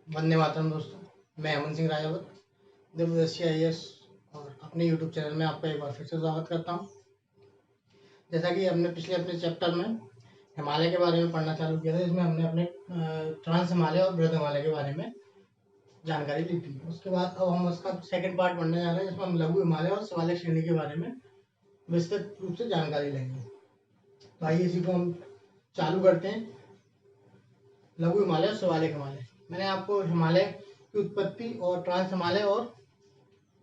वंदे मातरम दोस्तों। मैं अमन सिंह राजावत देवदर्शी आईएएस और अपने यूट्यूब चैनल में आपका एक बार फिर से स्वागत करता हूं। जैसा कि हमने पिछले अपने चैप्टर में हिमालय के बारे में पढ़ना चालू किया था, जिसमें हमने अपने ट्रांस हिमालय और बृहद हिमालय के बारे में जानकारी ली थी। उसके बाद अब हम उसका सेकंड पार्ट पढ़ने जा रहे हैं, जिसमें हम लघु हिमालय और शिवालिक श्रेणी के बारे में विस्तृत रूप से जानकारी लेंगे। तो आइए इसी को हम चालू करते हैं। लघु हिमालय और शिवालिक हिमालय। मैंने आपको हिमालय की उत्पत्ति और ट्रांस हिमालय और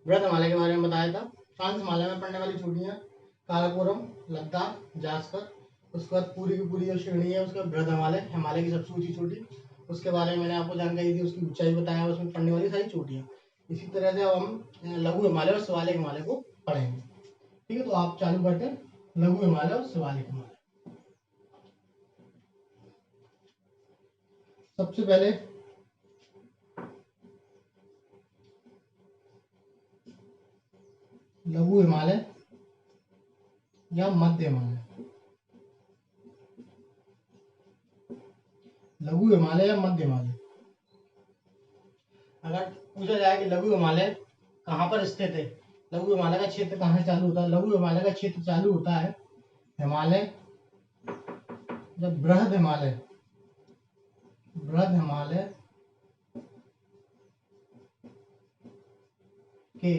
बृहद हिमालय के बारे में बताया था। ट्रांस हिमालय में पड़ने वाली चोटियां काराकोरम, लद्दाख, जास्कर, उसके बाद पूरी की पूरी जो श्रेणी है उसके बाद बृहद हिमालय, हिमालय की सबसे ऊंची चोटी, उसके बारे में मैंने आपको जानकारी दी, उसकी ऊंचाई बताया, उसमें पड़ने वाली सारी चोटियां। इसी तरह से अब हम लघु हिमालय और शिवालिक हिमालय को पढ़ेंगे। ठीक है, तो आप चालू करते हैं लघु हिमालय और शिवालिक हिमालय। सबसे पहले लघु हिमालय या मध्य हिमालय। लघु हिमालय या मध्य हिमालय, अगर पूछा जाए कि लघु हिमालय कहाँ पर स्थित है, लघु हिमालय का क्षेत्र कहाँ से चालू होता है, लघु हिमालय का क्षेत्र चालू होता है हिमालय जब बृहद हिमालय के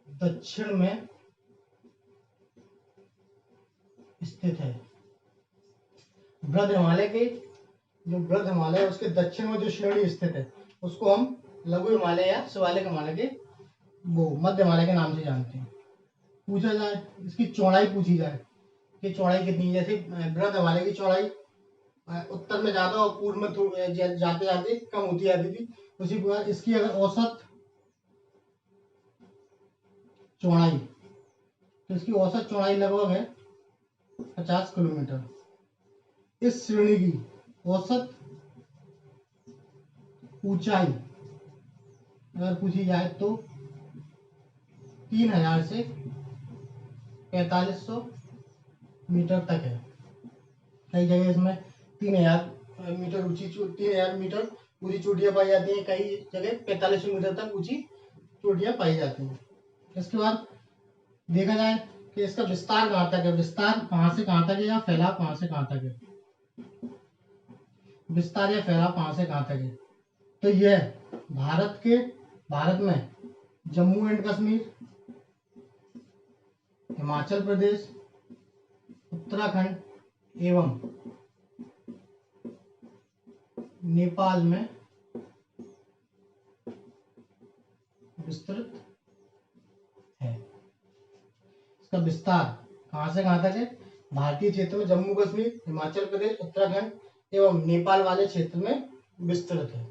दक्षिण में स्थित है। बृहद हिमालय के जो बृहद हिमालय है उसके दक्षिण में जो श्रेणी स्थित है उसको हम लघु हिमालय या शिवालिक हिमालय के वो मध्य हिमालय के नाम से जानते हैं। पूछा जाए इसकी चौड़ाई, पूछी जाए कि चौड़ाई कितनी है, जैसे बृहद हिमालय की चौड़ाई उत्तर में ज्यादा और पूर्व में जाते जाते कम होती जाती थी। उसी प्रकार इसकी अगर औसत चौड़ाई, तो इसकी औसत चौड़ाई लगभग है 50 किलोमीटर। इस श्रेणी की औसत ऊंचाई अगर पूछी जाए तो 3000 से 4500 मीटर तक है। कई जगह इसमें 3000 मीटर ऊंची 3000 मीटर ऊंची चोटियां पाई जाती हैं, कई जगह 4500 मीटर तक ऊंची चोटियां पाई जाती हैं। इसके बाद देखा जाए कि इसका विस्तार कहाँ तक है, विस्तार कहाँ से कहाँ तक है या फैलाव कहाँ से कहाँ तक है, विस्तार या फैलाव कहाँ से कहाँ तक है, तो यह भारत में जम्मू एंड कश्मीर, हिमाचल प्रदेश, उत्तराखंड एवं नेपाल में विस्तृत है। इसका विस्तार कहां से कहां तक है, भारतीय क्षेत्र में जम्मू कश्मीर, हिमाचल प्रदेश, उत्तराखंड एवं नेपाल वाले क्षेत्र में विस्तृत है।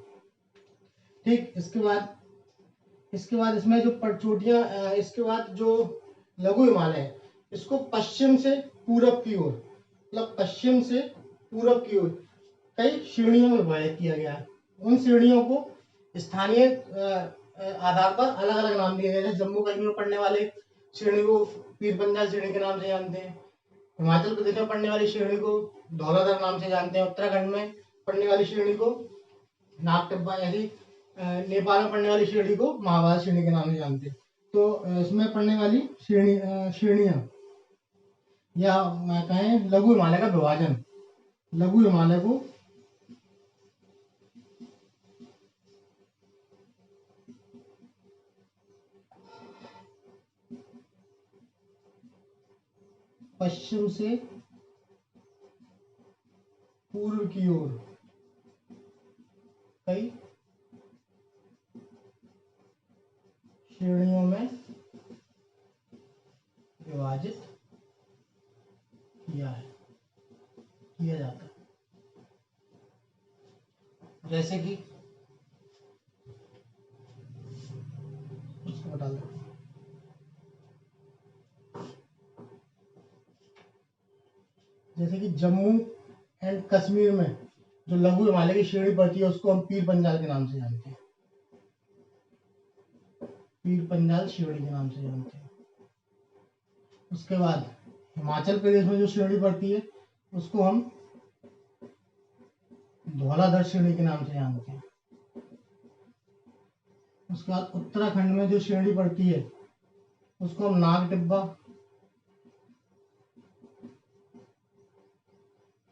ठीक, इसके बाद इसमें जो चोटियां, इसके बाद जो लघु हिमालय है इसको पश्चिम से पूरब की ओर, मतलब पश्चिम से पूरब की ओर कई श्रेणियों में विभाजित किया गया है। उन श्रेणियों को स्थानीय आधार पर अलग अलग नाम दिए गए हैं। जम्मू कश्मीर में पड़ने वाले श्रेणी को पीर पंजाल श्रेणी के नाम से जानते हैं, हिमाचल प्रदेश में पड़ने वाली श्रेणी को धौलाधर नाम से जानते हैं, उत्तराखंड में पड़ने वाली श्रेणी को नाग टिब्बा, ऐसी नेपाल में पड़ने वाली श्रेणी को महाभारत श्रेणी के नाम से जानते हैं। तो इसमें पड़ने वाली श्रेणियां या कहें लघु हिमालय का विभाजन, लघु हिमालय को पश्चिम से पूर्व की ओर कई श्रेणियों में विभाजित किया जाता है। जैसे कि उसको बता दो, जैसे कि जम्मू एंड कश्मीर में जो लघु हिमालय की श्रेणी पड़ती है उसको हम पीर पंजाल के नाम से जानते हैं, पीर पंजाल श्रेणी के नाम से जानते हैं। उसके बाद हिमाचल प्रदेश में जो श्रेणी पड़ती है उसको हम धौलाधर श्रेणी के नाम से जानते हैं। उसके बाद उत्तराखंड में जो श्रेणी पड़ती है उसको हम नाग टिब्बा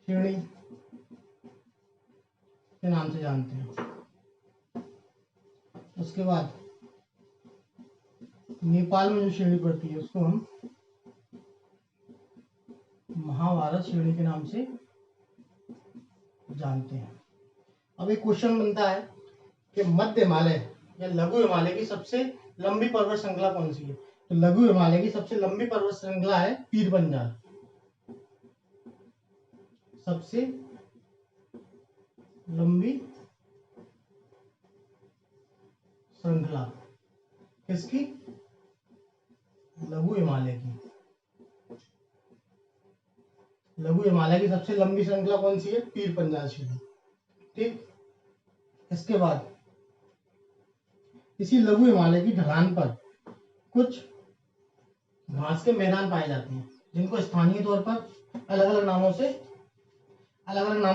श्रेणी के नाम से जानते हैं। उसके बाद नेपाल में जो श्रेणी पड़ती है उसको हम महाभारत श्रेणी के नाम से जानते हैं। अब एक क्वेश्चन बनता है कि मध्य हिमालय या लघु हिमालय की सबसे लंबी पर्वत श्रृंखला कौन सी है? तो लघु हिमालय की सबसे लंबी पर्वत श्रृंखला है पीर पंजाल। सबसे लंबी श्रृंखला किसकी? लघु हिमालय की। लघु हिमालय की सबसे लंबी श्रृंखला कौन सी है? पीर पंजाल श्रेणी। ठीक। इसके बाद इसी लघु हिमालय की ढलान पर कुछ घास के मैदान पाए जाते हैं जिनको स्थानीय तौर पर अलग अलग नामों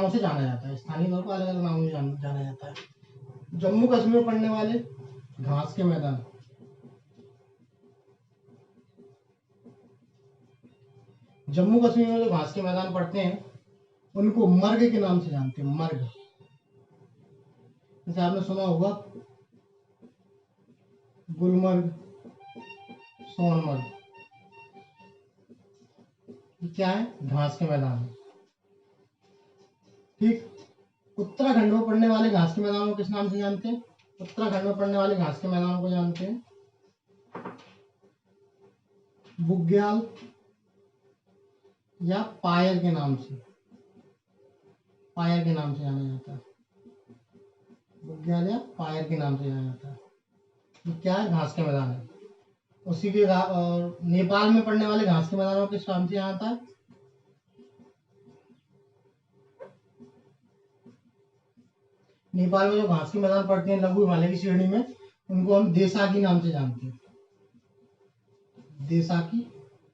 से जाना जाता है। स्थानीय तौर पर अलग अलग नामों से जाना जाता है। जम्मू कश्मीर में पड़ने वाले घास के मैदान जम्मू कश्मीर में जो घास के मैदान पड़ते हैं उनको मर्ग के नाम से जानते हैं। मर्ग, जैसे आपने सुना होगा गुलमर्ग, सोनमर्ग, क्या है? घास के मैदान है। ठीक। उत्तराखंड में पड़ने वाले घास के मैदानों को किस नाम से जानते हैं? उत्तराखंड में पड़ने वाले घास के मैदानों को जानते हैं बुग्याल या पायर के नाम से। पायर के नाम से जाना जाता है। बुग्याल या पायर के नाम से जाना जाता है। ये क्या है? घास के मैदान है। उसी के और नेपाल में पड़ने वाले घास के मैदानों को किस नाम से जाना जाता है? नेपाल में जो घास के मैदान पड़ते हैं लघु हिमालय की श्रेणी में उनको हम देसाकी नाम से जानते हैं। देसाकी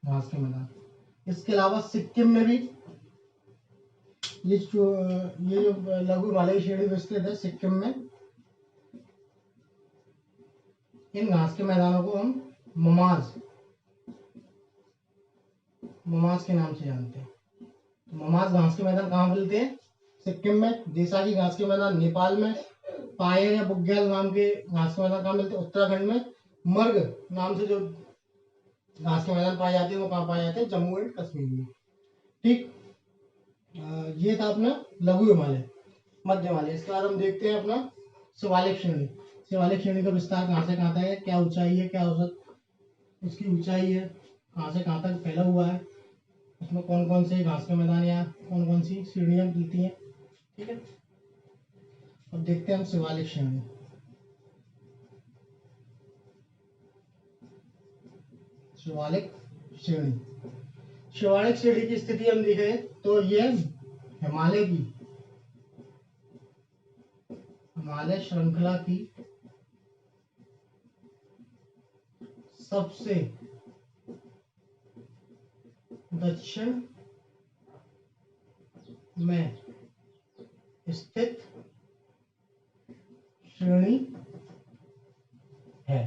घास के मैदान। इसके अलावा सिक्किम में भी ये जो लघु हिमालय की श्रेणी विस्तृत है सिक्किम में, इन घास के मैदानों को हम ममाज के नाम से जानते हैं। तो ममाज घास के मैदान कहाँ मिलते हैं? सिक्किम में। देसाकी घास के मैदान नेपाल में। पायर या बुग्याल नाम के घास के मैदान कहाँ मिलते हैं? उत्तराखंड में। मर्ग नाम से जो घास के मैदान पाए जाते हैं वो कहाँ पाए जाते हैं? जम्मू एंड कश्मीर में। ठीक। ये था अपना लघु हिमालय। मध्य हिमालय। इसके बाद हम देखते हैं अपना शिवालिक श्रेणी। शिवालिक श्रेणी का विस्तार कहाँ से कहाँ तक है, क्या ऊंचाई है, क्या औसत उसकी ऊंचाई है, कहाँ से कहाँ तक फैला हुआ है, उसमें कौन कौन से घास के मैदान या कौन कौन सी श्रेणियां मिलती हैं। ठीक है। अब देखते हैं हम शिवालिक श्रेणी। शिवालिक श्रेणी। शिवालिक श्रेणी की स्थिति हम देखें तो ये हिमालय श्रृंखला की सबसे दक्षिण में स्थित श्रेणी है।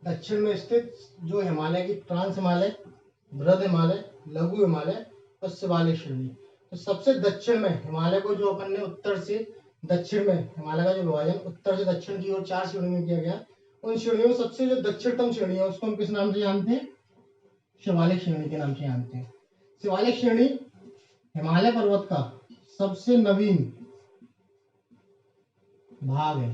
दक्षिण में स्थित जो हिमालय की ट्रांस हिमालय, बृहद हिमालय, लघु हिमालय और शिवालिक श्रेणी। तो सबसे दक्षिण में हिमालय को जो अपन ने उत्तर से दक्षिण में हिमालय का जो विभाजन उत्तर से दक्षिण की ओर 4 श्रेणी में किया गया, उन श्रेणियों में सबसे जो दक्षिणतम श्रेणी है उसको हम किस नाम से जानते हैं? शिवालिक श्रेणी के नाम से जानते हैं। शिवालिक श्रेणी हिमालय पर्वत का सबसे नवीन भाग है।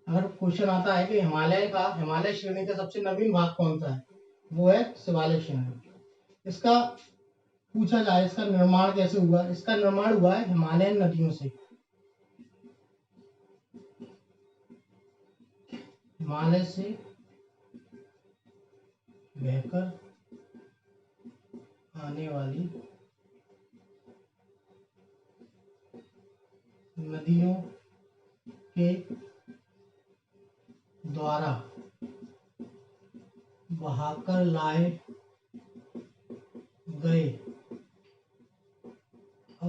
अगर क्वेश्चन आता है कि हिमालय श्रेणी का सबसे नवीन भाग कौन सा है, वो है शिवालिक श्रेणी। इसका पूछा जाए इसका निर्माण कैसे हुआ? इसका निर्माण हुआ है हिमालयन नदियों से। हिमालय से बहकर आने वाली नदियों के द्वारा बहाकर लाए गए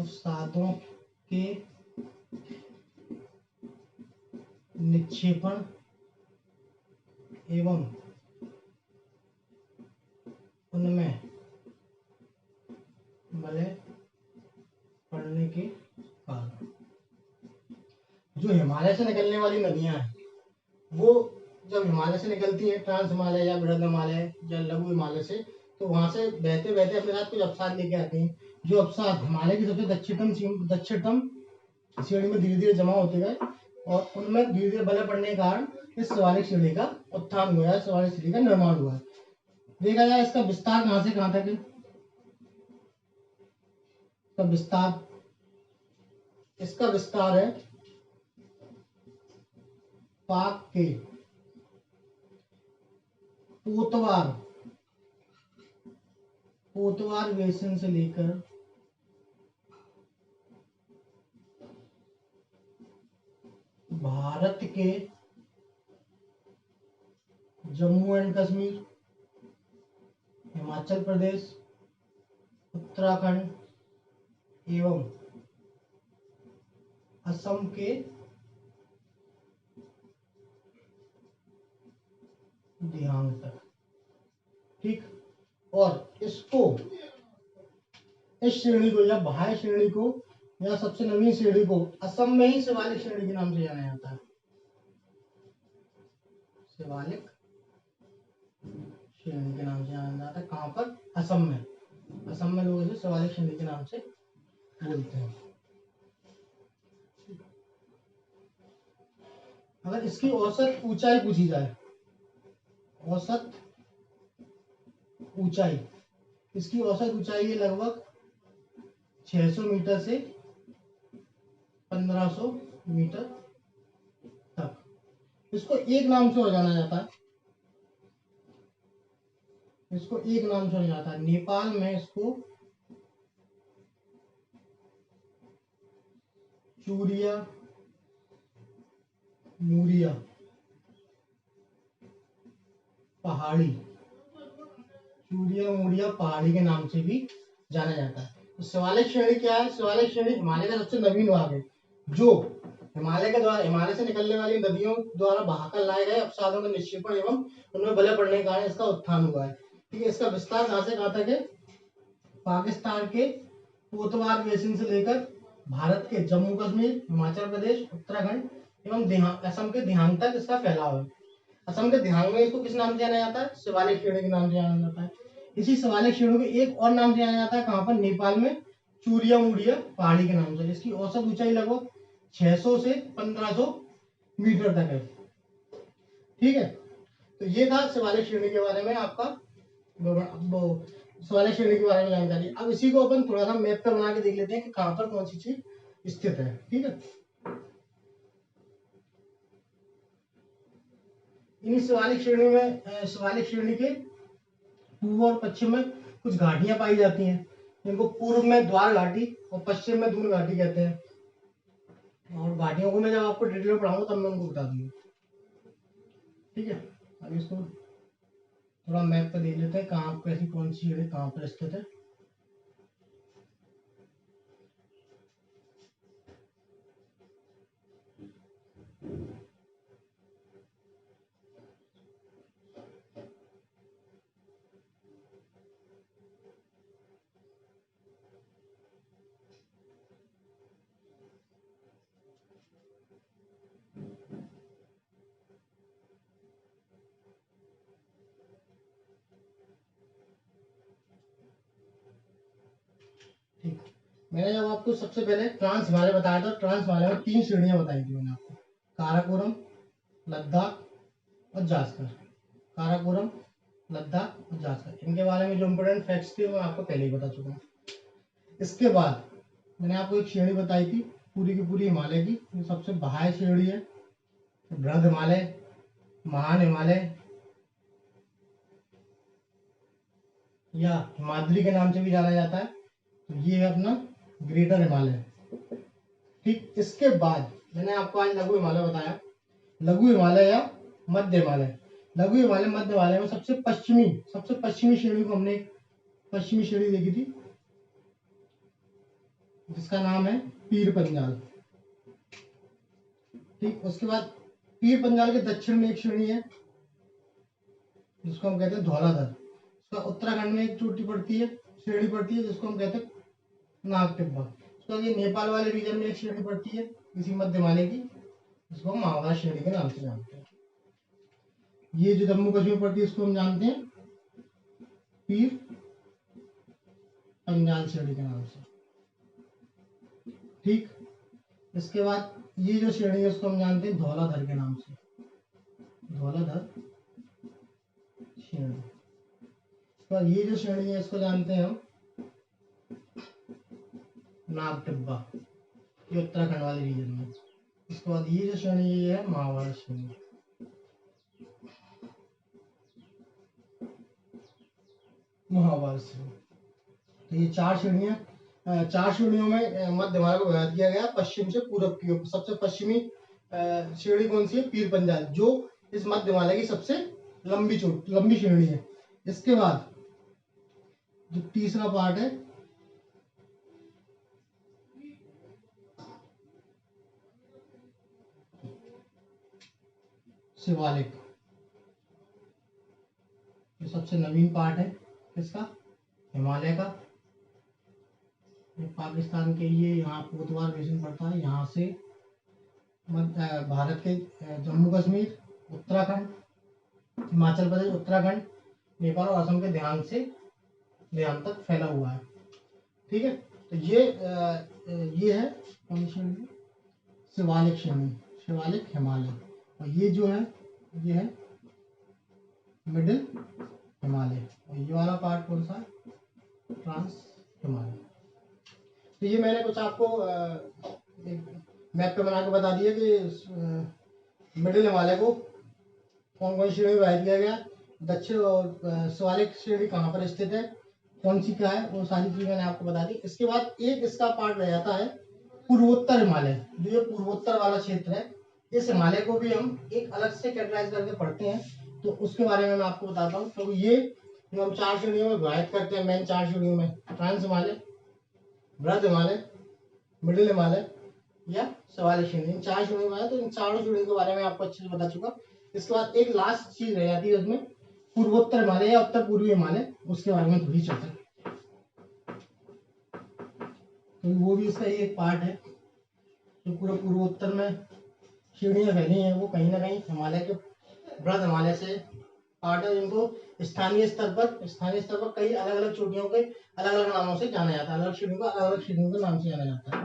अवसादों के निक्षेपण एवं उनमें मलय पड़ने के कारण जो हिमालय से निकलने वाली नदियां हैं, वो जब हिमालय से निकलती है, ट्रांस हिमालय या बृहद हिमालय या लघु हिमालय से, तो वहां से बहते बहते अपने साथ कुछ अवसाद लेके आते हैं। जो अवसाद हिमालय की सबसे दक्षिणतम श्रेणी में धीरे धीरे जमा होते गए और उनमें धीरे धीरे बलय पड़ने के कारण इस शिवालिक श्रेणी का उत्थान हुआ है, शिवालिक श्रेणी का निर्माण हुआ है। देखा जाए इसका विस्तार कहां से कहां तक है। इसका विस्तार है पाक के पोतवार बेसिन से लेकर भारत के जम्मू एंड कश्मीर, हिमाचल प्रदेश, उत्तराखंड एवं असम के दिहांग तक। ठीक, और इसको, इस श्रेणी को या बाह्य श्रेणी को या सबसे नवीन श्रेणी को असम में ही शिवालिक श्रेणी के नाम से जाना जाता है। शिवालिक श्रेणी के नाम से जाना जाता है। कहां पर? असम में। असम में लोग इसे शिवालिक श्रेणी के नाम से बोलते हैं। अगर इसकी औसत ऊंचाई पूछी जाए, औसत ऊंचाई, इसकी औसत ऊंचाई है लगभग 600 मीटर से 1500 मीटर तक। इसको एक नाम से और जाना जाता है, इसको एक नाम से जाना जाता है। नेपाल में इसको चूरिया मूरिया पहाड़ी, चूरिया मूरिया पहाड़ी के नाम से भी जाना जाता है। तो शिवालिक श्रेणी क्या है? शिवालिक श्रेणी हिमालय का सबसे नवीन भाग है, जो हिमालय के द्वारा, हिमालय से निकलने वाली नदियों द्वारा बहाकर लाए गए अवसादों का निक्षेपण एवं उनमें बलय पड़ने के कारण इसका उत्थान हुआ है। ठीक है, इसका विस्तार कहां से कहां तक है? पाकिस्तान के पोतवार बेसिन से लेकर भारत के जम्मू कश्मीर, हिमाचल प्रदेश, उत्तराखंड एवं असम के दिहांग तक इसका फैलाव है। असम के दिहांग में इसको किस नाम से जाना जाता है? शिवालिक श्रेणी के नाम से जाना जाता है। इसी शिवालिक श्रेणी को एक और नाम से जाना जाता है, कहां पर? नेपाल में चूरिया मुड़िया पहाड़ी के नाम से। इसकी औसत ऊंचाई लगभग 600 से 1500 मीटर तक है। ठीक है, तो ये था शिवालिक श्रेणी के बारे में आपका, शिवालिक श्रेणी के बारे में जानकारी। अब इसी को अपन थोड़ा सा मैप पर बना के देख लेते हैं कि कहां पर कौन सी चीज स्थित है। ठीक है, इन शिवालिक श्रेणी में, शिवालिक श्रेणी के पूर्व और पश्चिम में कुछ घाटियां पाई जाती हैं, जिनको पूर्व में द्वार घाटी और पश्चिम में दून घाटी कहते हैं। और घाटियों को मैं जब आपको डिटेल में पढ़ाऊंगा तब मैं उनको बता दूंगा। ठीक है, अब इसको थोड़ा मैप पे देख लेते हैं कहाँ कैसी कौन सी श्रेणी कहाँ पर स्थित है। ठीक, मैंने जब आपको सबसे पहले ट्रांस हिमालय बताया था, ट्रांस हिमालय में 3 श्रेणियां बताई थी मैंने आपको, काराकोरम, लद्दाख और जास्कर। काराकोरम, लद्दाख और जास्कर, इनके बारे में जो इम्पोर्टेंट फैक्ट्स थे मैं आपको पहले ही बता चुका हूँ। इसके बाद मैंने आपको एक श्रेणी बताई थी पूरी की पूरी हिमालय की, जो सबसे बाह्य श्रेणी है, बृहद हिमालय, महान हिमालय या हिमाद्री के नाम से भी जाना जाता है। तो ये है अपना ग्रेटर हिमालय। ठीक, इसके बाद मैंने आपको आज लघु हिमालय बताया, लघु हिमालय या मध्य हिमालय। लघु हिमालय मध्य हिमालय में सबसे पश्चिमी श्रेणी को हमने पश्चिमी श्रेणी देखी थी, जिसका नाम है पीर पंजाल। ठीक, उसके बाद पीर पंजाल के दक्षिण में एक श्रेणी है जिसको हम कहते हैं धौलाधर। उसका उत्तराखंड में एक चोटी पड़ती है, श्रेणी पड़ती है जिसको हम कहते हैं नाग टिब्बा। उसके बाद ये नेपाल वाले रीजन में एक श्रेणी पड़ती है इसी मध्य हिमालय की, जिसको हम महाभारत श्रेणी के नाम से जानते हैं। ये जो जम्मू कश्मीर पड़ती है इसको हम जानते हैं पीर पंजाल श्रेणी के नाम से। ठीक, इसके बाद ये जो श्रेणी है उसको हम जानते हैं धौलाधर के नाम से, धौलाधर श्रेणी। इसके बाद ये जो श्रेणी है इसको जानते हैं हम नाग टिब्बा, ये उत्तराखंड वाले रीजन में। इसके बाद ये जो श्रेणी ये है महाभारत श्रेणी। महाभारत श्रेणी, तो ये चार श्रेणियां, चार श्रेणियों में मध्य हिमालय को विभाजित किया गया पश्चिम से पूरब की ओर। सबसे पश्चिमी श्रेणी कौन सी है? पीर पंजाल, जो इस मध्य हिमालय की सबसे लंबी श्रेणी है। इसके बाद जो तीसरा पार्ट है शिवालिक, ये सबसे नवीन पार्ट है किसका? हिमालय का। ये पाकिस्तान के लिए यहाँ पोतवार बेसिन पड़ता है, यहाँ से भारत के जम्मू कश्मीर, उत्तराखंड, हिमाचल प्रदेश, उत्तराखंड, नेपाल और असम के ध्यान तक फैला हुआ है। ठीक है, तो ये है कौन सी श्रेणी? शिवालिक श्रेणी, शिवालिक हिमालय। और ये जो है ये है मिडिल हिमालय, और ये वाला पार्ट कौन सा? ट्रांस हिमालय। तो ये मैंने कुछ आपको मैप पे बना के बता दिया कि मिडिल हिमालय को कौन कौन सी श्रेणी में विभाजित किया गया, दक्षिण और शिवालिक श्रेणी कहाँ पर स्थित है, कौन सी क्या है, वो सारी चीजें मैंने आपको बता दी। इसके बाद एक इसका पार्ट रह जाता है पूर्वोत्तर हिमालय, जो ये पूर्वोत्तर वाला क्षेत्र है। इस हिमालय को भी हम एक अलग से कैटेगराइज करके पढ़ते हैं, तो उसके बारे में मैं आपको बताता हूँ। तो ये जो हम चार श्रेणियों में विभाजित करते हैं, मेन चार श्रेणियों में, ट्रांस हिमालय, वृहद हिमालय, मिडिल हिमालय या शिवालिक श्रेणी, इन चार श्रेणियों में है। तो इन चारों श्रेणियों के बारे में आपको अच्छे से बता चुका। इसके बाद एक लास्ट चीज रह जाती है उसमें, पूर्वोत्तर हिमालय या उत्तर पूर्वी हिमालय, उसके बारे में थोड़ी चर्चा, तो वो भी इसका एक पार्ट है। जो पूरा पूर्वोत्तर में श्रेणियां फैली हैं वो कहीं ना कहीं हिमालय के वृहद हिमालय से पार्ट है, जिनको स्थानीय स्तर पर कई अलग अलग चोटियों के अलग अलग नामों से जाना जाता है, अलग श्रेणियों को अलग अलग श्रेणियों के नाम से जाना जाता है।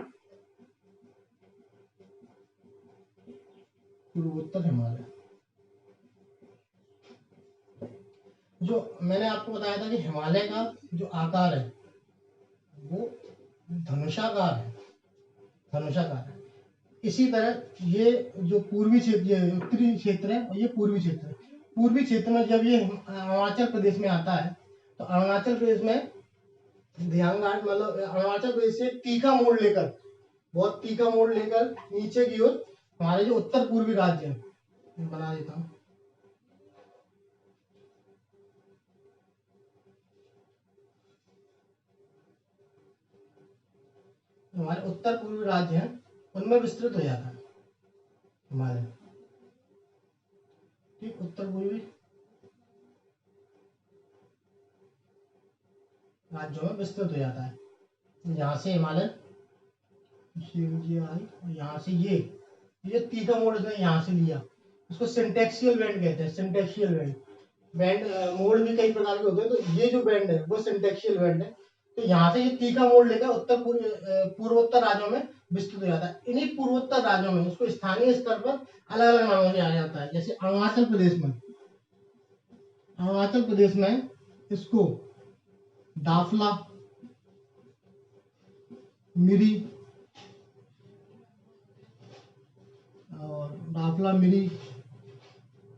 पूर्वोत्तर हिमालय, जो मैंने आपको बताया था कि हिमालय का जो आकार है वो धनुषाकार है। इसी तरह ये जो पूर्वी क्षेत्र, उत्तरी क्षेत्र है, और ये पूर्वी क्षेत्र है। पूर्वी क्षेत्र में जब ये अरुणाचल प्रदेश में आता है, तो अरुणाचल प्रदेश में ध्यानघाट, मतलब अरुणाचल प्रदेश से बहुत तीखा मोड़ लेकर नीचे की ओर हमारे जो उत्तर पूर्वी राज्य है, बना देता हूँ, हमारे उत्तर पूर्वी राज्य हैं उनमें विस्तृत हो जाता है हिमालय। ठीक, उत्तर पूर्वी राज्यों में विस्तृत हो जाता है। यहाँ से हिमालय आई, यहाँ से ये तीखा मोड़ इसने यहाँ से लिया, उसको सिंटेक्सियल बैंड कहते हैं। सिंटेक्सियल बैंड मोड़ भी कई प्रकार के होते हैं, तो ये जो बैंड है वो सिंटेक्सियल बैंड है। तो यहाँ से ये तीखा मोड़ लेकर पूर्वोत्तर राज्यों में विस्तृत हो जाता है। इन्हीं पूर्वोत्तर राज्यों में उसको स्थानीय स्तर पर अलग अलग नामों से जाना जाता है। जैसे अरुणाचल प्रदेश में इसको दाफला, मिरी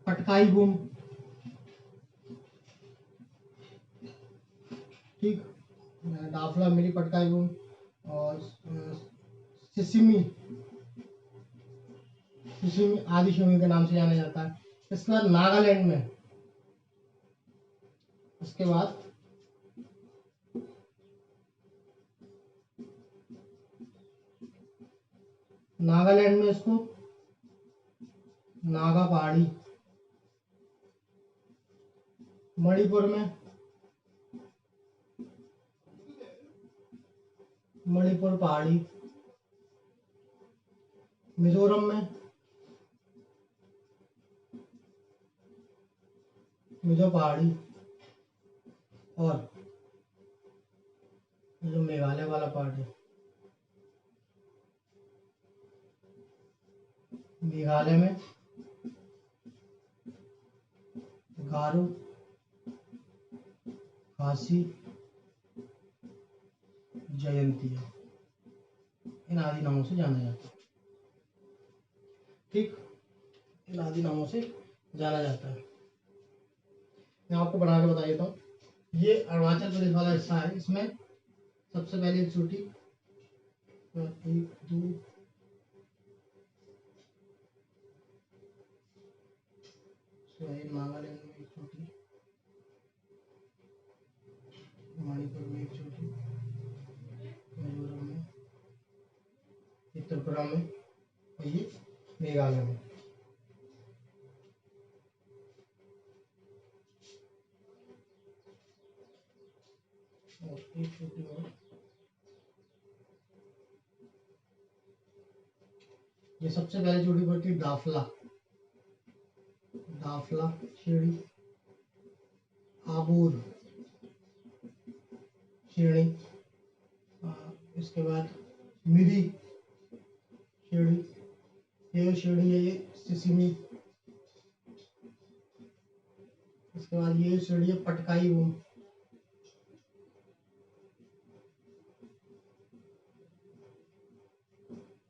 पटकाई गुम, ठीक, दाफला, मिरी, पटकाई गुम और सिसिमी आदि श्रेणी के नाम से जाना जाता है। इसके बाद नागालैंड में, नागालैंड में इसको नागा पहाड़ी, मणिपुर में मणिपुर पहाड़ी, मिजोरम में मिजो पहाड़ी, और जो मेघालय वाला पार्ट है, मेघालय में गारो, खासी, जयंतिया, इन आदि नामों से जाना जाता है। ठीक, इन आदि नामों से जाना जाता है। मैं आपको बना के बता देता हूँ। ये अरुणाचल प्रदेश वाला हिस्सा है। इसमें सबसे पहले एक चोटी, 1 2 नागालैंड में एक चोटी, मणिपुर में एक चोटी, मिजोरम में, त्रिपुरा में, और ये मेघालय में। और एक चोटी और, ये सबसे पहले चोटी पड़ती है दाफला, दाफला श्रेणी, आबूर श्रेणी, इसके बाद मिरी श्रेणी, ये श्रेणी है ये सिसिमी, इसके बाद ये श्रेणी है पटकाई वो,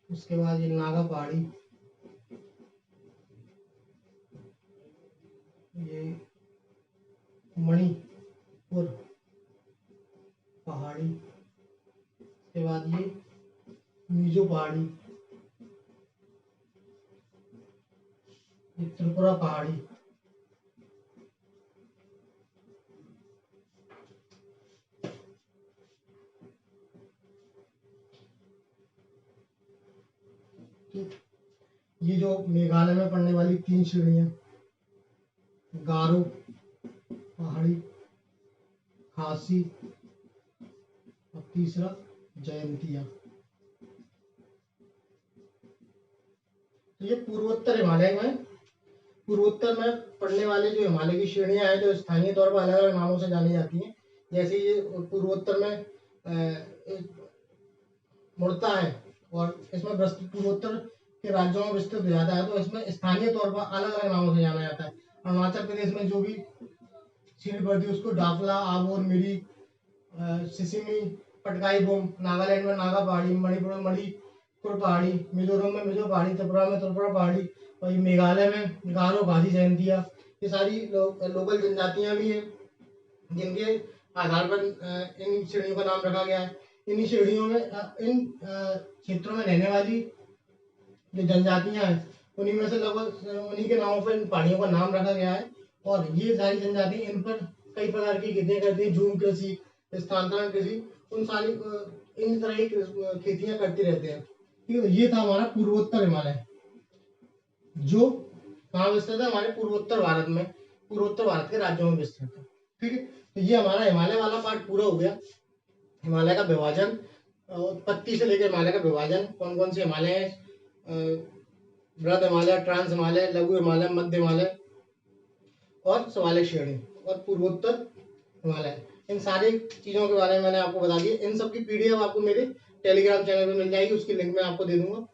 उसके बाद ये नागा पहाड़ी, ये मणिपुर पहाड़ी, उसके बाद ये मिजो पहाड़ी, ये त्रिपुरा पहाड़ी, ये जो मेघालय में पड़ने वाली 3 श्रेणियां, गारो पहाड़ी, खासी, और तीसरा जयंतिया। तो ये पूर्वोत्तर हिमालय में, पूर्वोत्तर में पड़ने वाले जो हिमालय की श्रेणियां हैं, जो स्थानीय तौर पर अलग अलग नामों से जानी जाती हैं। जैसे ये पूर्वोत्तर में मुड़ता है, और इसमें पूर्वोत्तर के राज्यों में विस्तृत हो जाता है, तो इसमें स्थानीय तौर पर अलग अलग नामों से जाना जाता है। अरुणाचल प्रदेश में जो भी सीढ़ी पड़ती है उसको डाफला, आबोर, मिरी, सिसिमी, पटकाई बोम, नागालैंड में नागा पहाड़ी, मणिपुर में मणिपुर पहाड़ी, मिजोरम में मिजो पहाड़ी, त्रिपुरा में त्रिपुरा पहाड़ी, और ये मेघालय में गारो, खासी, जयंतिया। ये सारी लोकल जनजातियां भी हैं जिनके आधार पर इन श्रेणियों का नाम रखा गया है। इन श्रेणियों में इन क्षेत्रों में रहने वाली जो जनजातियां हैं, उन्हीं में से लगभग उन्हीं के नामों पर इन पहाड़ियों का नाम रखा गया है। और ये सारी जनजाति इन पर कई प्रकार की खेतियां करती हैं, झूम कृषि, स्थानांतरण कृषि, उन सारी इन तरह की खेतियां करते रहते हैं। ठीक है, ये था हमारा पूर्वोत्तर हिमालय, जो कहाँ विस्तृत है, हमारे पूर्वोत्तर भारत में, पूर्वोत्तर भारत के राज्यों में विस्तृत है। ठीक है, तो ये हमारा हिमालय वाला पार्ट पूरा हो गया। हिमालय का विभाजन, उत्पत्ति से लेकर हिमालय का विभाजन, कौन कौन से हिमालय है, बृहद हिमालय, ट्रांस हिमालय, लघु हिमालय, मध्य हिमालय और शिवालिक श्रेणी, और पूर्वोत्तर हिमालय, इन सारी चीजों के बारे में मैंने आपको बता दिया। इन सब की पीडीएफ आपको मेरे टेलीग्राम चैनल पे मिल जाएगी, उसकी लिंक मैं आपको दे दूंगा।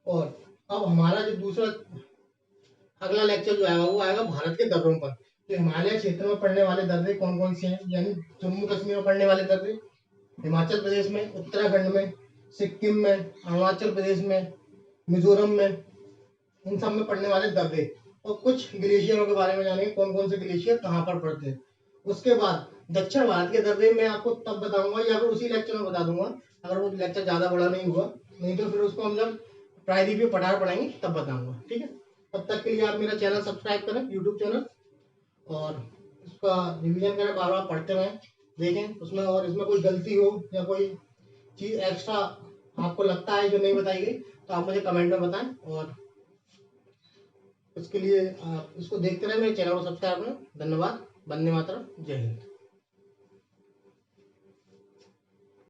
और अब हमारा जो दूसरा अगला लेक्चर जो आएगा वो आएगा भारत के दर्रों पर। तो हिमालय क्षेत्र में पड़ने वाले दर्रे कौन कौन से हैं, यानी जम्मू कश्मीर में पड़ने वाले दर्रे, हिमाचल प्रदेश में, उत्तराखंड में, सिक्किम में, अरुणाचल प्रदेश में, मिजोरम में, इन सब में पड़ने वाले दर्रे, और कुछ ग्लेशियरों के बारे में जानेंगे, कौन कौन से ग्लेशियर कहाँ पर पड़ते हैं। उसके बाद दक्षिण भारत के दर्रे मैं आपको तब बताऊंगा, या फिर उसी लेक्चर में बता दूंगा, अगर वो लेक्चर ज्यादा बड़ा नहीं हुआ, नहीं तो फिर उसको हम जब प्रायद्वीपीय पठार पढ़ेंगे तब बताऊंगा। ठीक है, तब तक के लिए आप मेरा चैनल सब्सक्राइब करें, यूट्यूब चैनल, और इसका रिवीजन करें, बार बार पढ़ते रहें, देखें उसमें, और इसमें कोई गलती हो या कोई चीज एक्स्ट्रा आपको लगता है जो नहीं बताई गई, तो तो आप मुझे कमेंट में बताएं, और उसके लिए आप इसको देखते रहे, मेरे चैनल को सब्सक्राइब करें। धन्यवाद। वंदे मातरम। जय हिंद।